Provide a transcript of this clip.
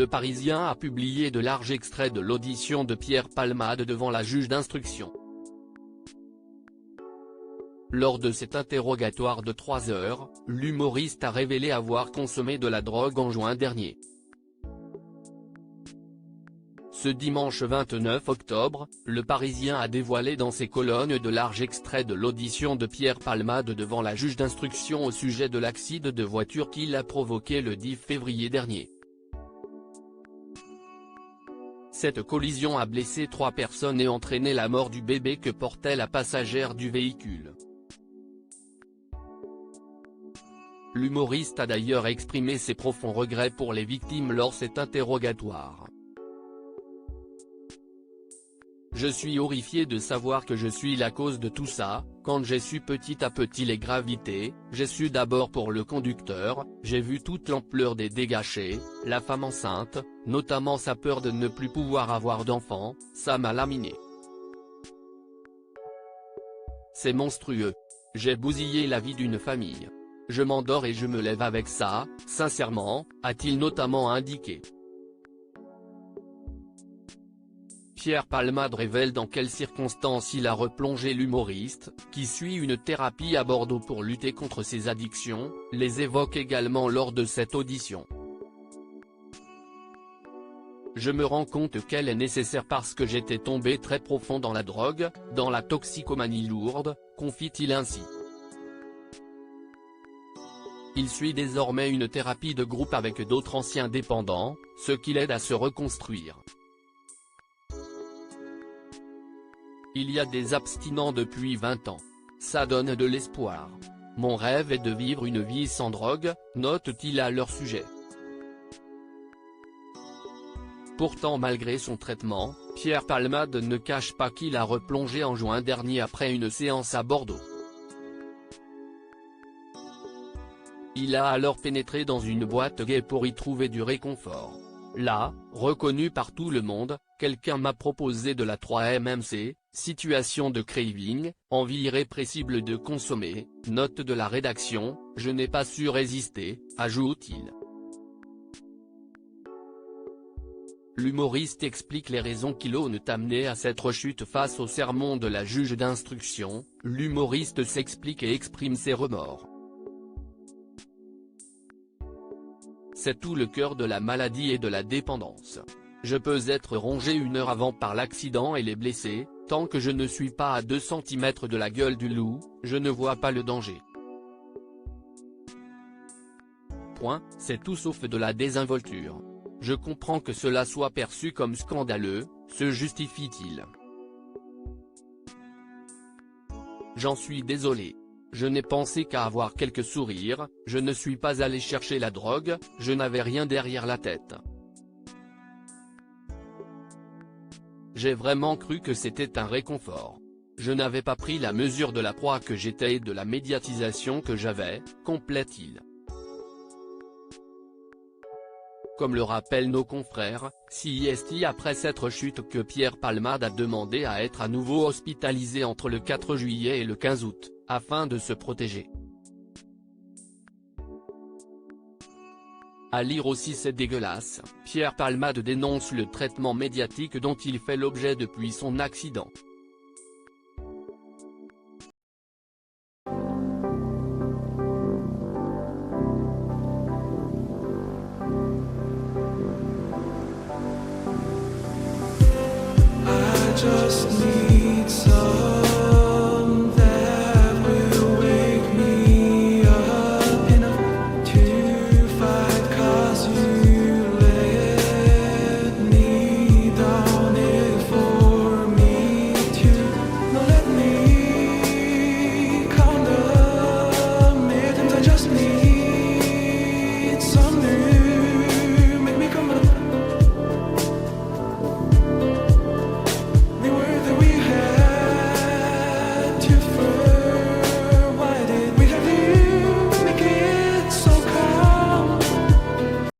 Le Parisien a publié de larges extraits de l'audition de Pierre Palmade devant la juge d'instruction. Lors de cet interrogatoire de 3 heures, l'humoriste a révélé avoir consommé de la drogue en juin dernier. Ce dimanche 29 octobre, Le Parisien a dévoilé dans ses colonnes de larges extraits de l'audition de Pierre Palmade devant la juge d'instruction au sujet de l'accident de voiture qu'il a provoqué le 10 février dernier. Cette collision a blessé 3 personnes et entraîné la mort du bébé que portait la passagère du véhicule. L'humoriste a d'ailleurs exprimé ses profonds regrets pour les victimes lors de cet interrogatoire. Je suis horrifié de savoir que je suis la cause de tout ça. Quand j'ai su petit à petit les gravités, j'ai su d'abord pour le conducteur, j'ai vu toute l'ampleur des dégâts, la femme enceinte, notamment sa peur de ne plus pouvoir avoir d'enfant, ça m'a laminé. C'est monstrueux. J'ai bousillé la vie d'une famille. Je m'endors et je me lève avec ça, sincèrement, a-t-il notamment indiqué. Pierre Palmade révèle dans quelles circonstances il a replongé l'humoriste, qui suit une thérapie à Bordeaux pour lutter contre ses addictions, les évoque également lors de cette audition. Je me rends compte qu'elle est nécessaire parce que j'étais tombé très profond dans la drogue, dans la toxicomanie lourde, confie-t-il ainsi. Il suit désormais une thérapie de groupe avec d'autres anciens dépendants, ce qui l'aide à se reconstruire. Il y a des abstinents depuis 20 ans. Ça donne de l'espoir. Mon rêve est de vivre une vie sans drogue, note-t-il à leur sujet. Pourtant malgré son traitement, Pierre Palmade ne cache pas qu'il a replongé en juin dernier après une séance à Bordeaux. Il a alors pénétré dans une boîte gay pour y trouver du réconfort. Là, reconnu par tout le monde, quelqu'un m'a proposé de la 3-MMC, situation de craving, envie irrépressible de consommer, note de la rédaction, je n'ai pas su résister, ajoute-t-il. L'humoriste explique les raisons qui l'ont amené à cette rechute face au sermon de la juge d'instruction. L'humoriste s'explique et exprime ses remords. C'est tout le cœur de la maladie et de la dépendance. Je peux être rongé 1 heure avant par l'accident et les blessés, tant que je ne suis pas à 2 cm de la gueule du loup, je ne vois pas le danger. C'est tout sauf de la désinvolture. Je comprends que cela soit perçu comme scandaleux, se justifie-t-il. J'en suis désolé. Je n'ai pensé qu'à avoir quelques sourires, je ne suis pas allé chercher la drogue, je n'avais rien derrière la tête. J'ai vraiment cru que c'était un réconfort. Je n'avais pas pris la mesure de la proie que j'étais et de la médiatisation que j'avais, complète-t-il. Comme le rappellent nos confrères, c'est après cette rechute que Pierre Palmade a demandé à être à nouveau hospitalisé entre le 4 juillet et le 15 août, afin de se protéger. À lire aussi C'est dégueulasse, Pierre Palmade dénonce le traitement médiatique dont il fait l'objet depuis son accident.